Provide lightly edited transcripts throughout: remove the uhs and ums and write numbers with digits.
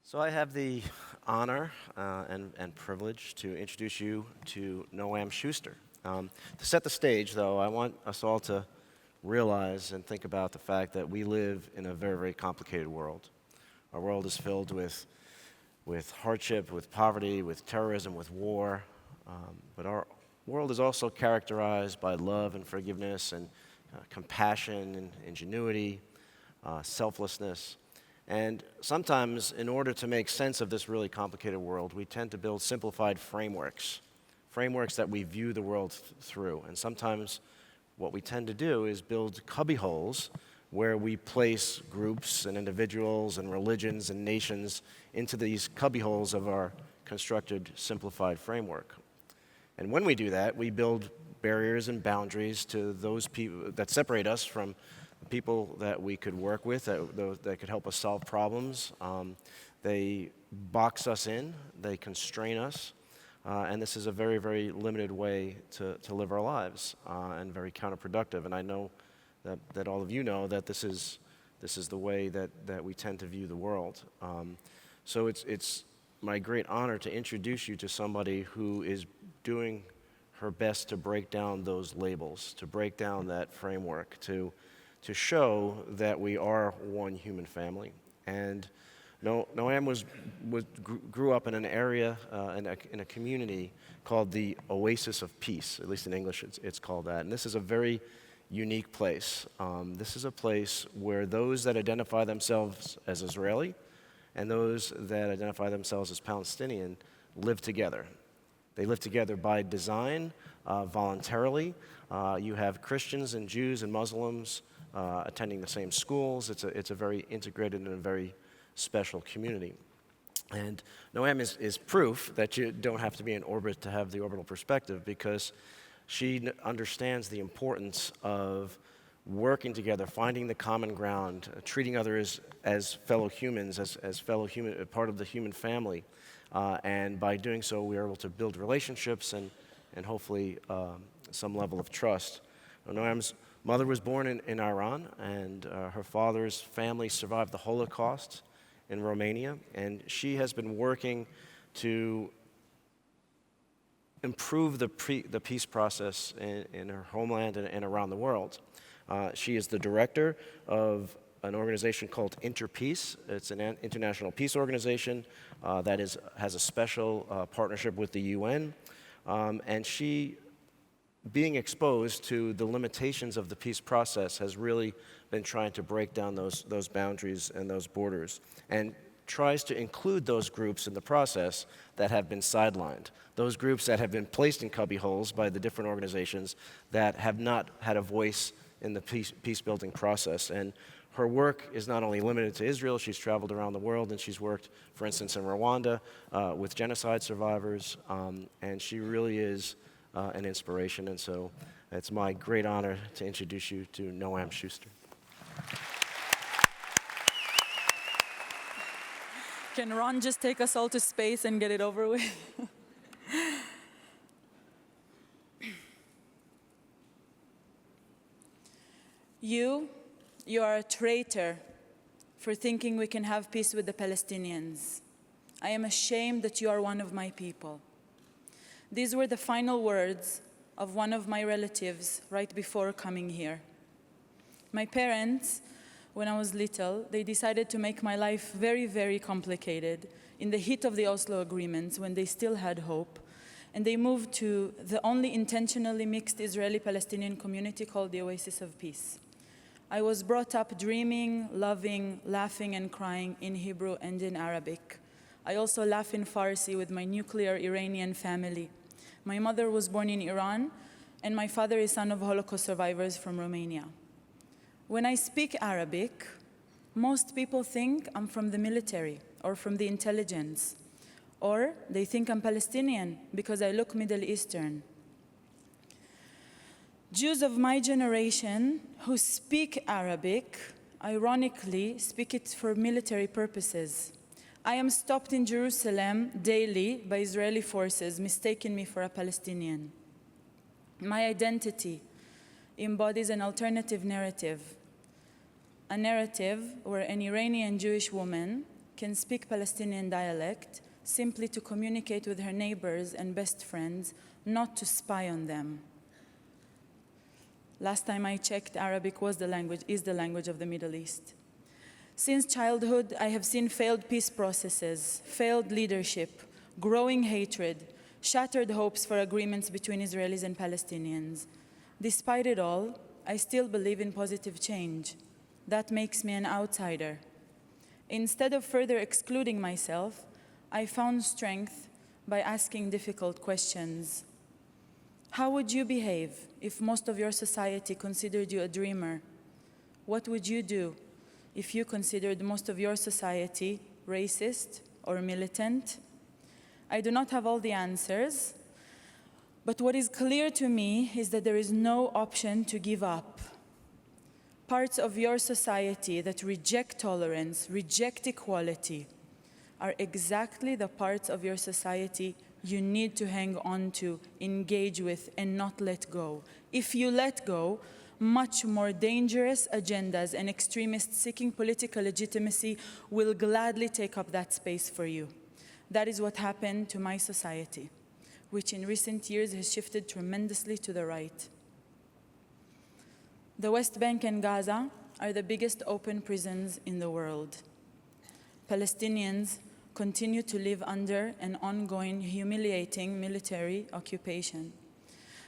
So I have the honor and privilege to introduce you to Noam Shuster. To set the stage, though, I want us all to realize and think about the fact that we live in a very, very complicated world. Our world is filled with hardship, with poverty, with terrorism, with war. But our world is also characterized by love and forgiveness and compassion and ingenuity, selflessness. And sometimes, in order to make sense of this really complicated world, we tend to build simplified frameworks that we view the world through. And sometimes what we tend to do is build cubbyholes where we place groups and individuals and religions and nations into these cubbyholes of our constructed, simplified framework. And when we do that, we build barriers and boundaries to those people that separate us from people that we could work with, that could help us solve problems. They box us in, they constrain us, and this is a very, very limited way to live our lives, and very counterproductive. And I know that all of you know that this is the way that we tend to view the world. So it's my great honor to introduce you to somebody who is doing her best to break down those labels, to break down that framework, to show that we are one human family. And Noam grew up in an area, in a community called the Oasis of Peace. At least in English it's called that. And this is a very unique place. This is a place where those that identify themselves as Israeli and those that identify themselves as Palestinian live together. They live together by design, voluntarily. You have Christians and Jews and Muslims attending the same schools. It's a very integrated and a very special community. And Noam is proof that you don't have to be in orbit to have the orbital perspective, because she understands the importance of working together, finding the common ground, treating others as fellow humans, as fellow human, part of the human family. And by doing so, we are able to build relationships and hopefully some level of trust. Noam's mother was born in Iran, and her father's family survived the Holocaust in Romania, and she has been working to improve the peace process in her homeland and around the world. She is the director of an organization called Interpeace. It's an international peace organization that has a special partnership with the UN, and she, being exposed to the limitations of the peace process, has really been trying to break down those boundaries and those borders, and tries to include those groups in the process that have been sidelined, those groups that have been placed in cubbyholes by the different organizations that have not had a voice in the peace-building process. And her work is not only limited to Israel. She's traveled around the world, and she's worked, for instance, in Rwanda with genocide survivors, and she really is an inspiration. And so it's my great honor to introduce you to Noam Shuster. Can Ron just take us all to space and get it over with? You are a traitor for thinking we can have peace with the Palestinians. I am ashamed that you are one of my people. These were the final words of one of my relatives right before coming here. My parents, when I was little, they decided to make my life very, very complicated in the heat of the Oslo agreements, when they still had hope. And they moved to the only intentionally mixed Israeli-Palestinian community called the Oasis of Peace. I was brought up dreaming, loving, laughing, and crying in Hebrew and in Arabic. I also laugh in Farsi with my nuclear Iranian family. My mother was born in Iran, and my father is son of Holocaust survivors from Romania. When I speak Arabic, most people think I'm from the military or from the intelligence, or they think I'm Palestinian because I look Middle Eastern. Jews of my generation who speak Arabic, ironically, speak it for military purposes. I am stopped in Jerusalem daily by Israeli forces, mistaking me for a Palestinian. My identity embodies an alternative narrative, a narrative where an Iranian Jewish woman can speak Palestinian dialect simply to communicate with her neighbors and best friends, not to spy on them. Last time I checked, Arabic is the language of the Middle East. Since childhood, I have seen failed peace processes, failed leadership, growing hatred, shattered hopes for agreements between Israelis and Palestinians. Despite it all, I still believe in positive change. That makes me an outsider. Instead of further excluding myself, I found strength by asking difficult questions. How would you behave if most of your society considered you a dreamer? What would you do if you considered most of your society racist or militant? I do not have all the answers, but what is clear to me is that there is no option to give up. Parts of your society that reject tolerance, reject equality, are exactly the parts of your society you need to hang on to, engage with, and not let go. If you let go, much more dangerous agendas and extremists seeking political legitimacy will gladly take up that space for you. That is what happened to my society, which in recent years has shifted tremendously to the right. The West Bank and Gaza are the biggest open prisons in the world. Palestinians continue to live under an ongoing, humiliating military occupation.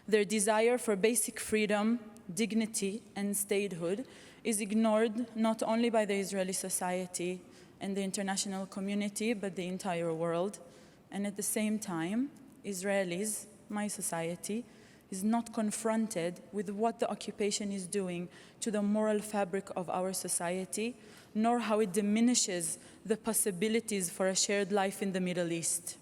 Their desire for basic freedom, dignity, and statehood is ignored not only by the Israeli society and the international community, but the entire world. And at the same time, Israelis, my society, is not confronted with what the occupation is doing to the moral fabric of our society, nor how it diminishes the possibilities for a shared life in the Middle East.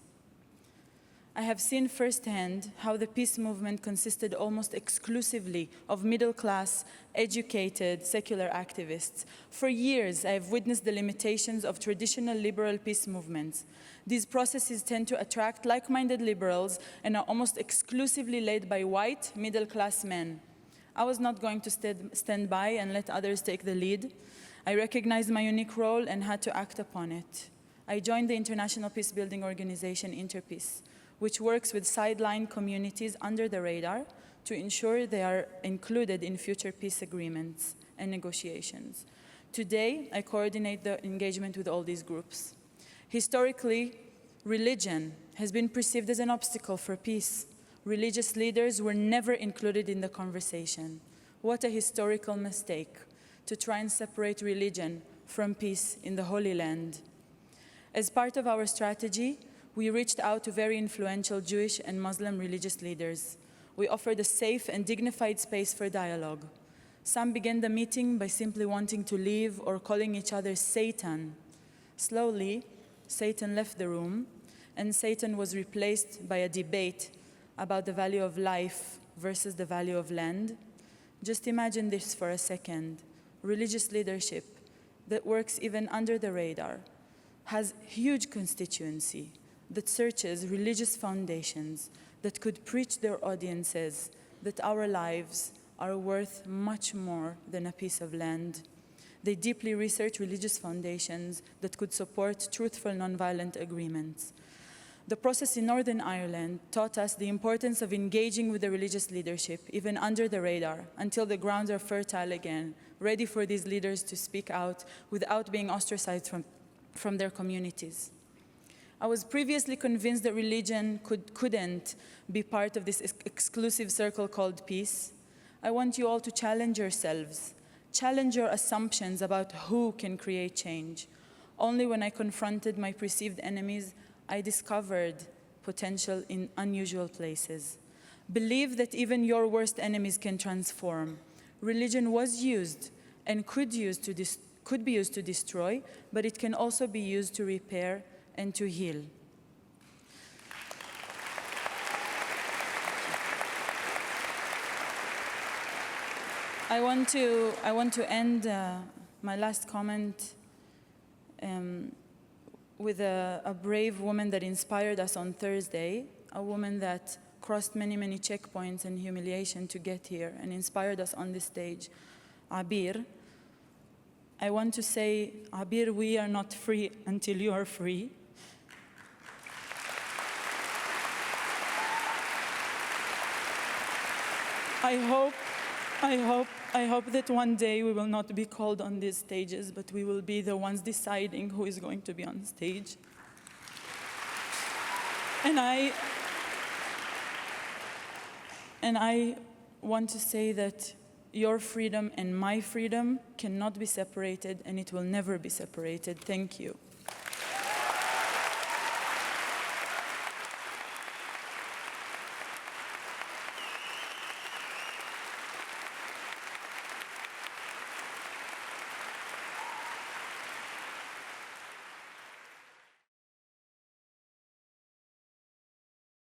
I have seen firsthand how the peace movement consisted almost exclusively of middle-class, educated, secular activists. For years, I have witnessed the limitations of traditional liberal peace movements. These processes tend to attract like-minded liberals and are almost exclusively led by white, middle-class men. I was not going to stand by and let others take the lead. I recognized my unique role and had to act upon it. I joined the international peacebuilding organization Interpeace, which works with sideline communities under the radar to ensure they are included in future peace agreements and negotiations. Today, I coordinate the engagement with all these groups. Historically, religion has been perceived as an obstacle for peace. Religious leaders were never included in the conversation. What a historical mistake to try and separate religion from peace in the Holy Land. As part of our strategy, we reached out to very influential Jewish and Muslim religious leaders. We offered a safe and dignified space for dialogue. Some began the meeting by simply wanting to leave or calling each other Satan. Slowly, Satan left the room, and Satan was replaced by a debate about the value of life versus the value of land. Just imagine this for a second. Religious leadership that works even under the radar has huge constituency that searches religious foundations that could preach their audiences that our lives are worth much more than a piece of land. They deeply research religious foundations that could support truthful nonviolent agreements. The process in Northern Ireland taught us the importance of engaging with the religious leadership, even under the radar, until the grounds are fertile again, ready for these leaders to speak out without being ostracized from their communities. I was previously convinced that religion couldn't be part of this exclusive circle called peace. I want you all to challenge yourselves, challenge your assumptions about who can create change. Only when I confronted my perceived enemies, I discovered potential in unusual places. Believe that even your worst enemies can transform. Religion was used and could be used to destroy, but it can also be used to repair and to heal. I want to end my last comment with a brave woman that inspired us on Thursday, a woman that crossed many, many checkpoints and humiliation to get here and inspired us on this stage, Abir. I want to say, Abir, we are not free until you are free. I hope that one day we will not be called on these stages, but we will be the ones deciding who is going to be on stage. And I want to say that your freedom and my freedom cannot be separated, and it will never be separated. Thank you.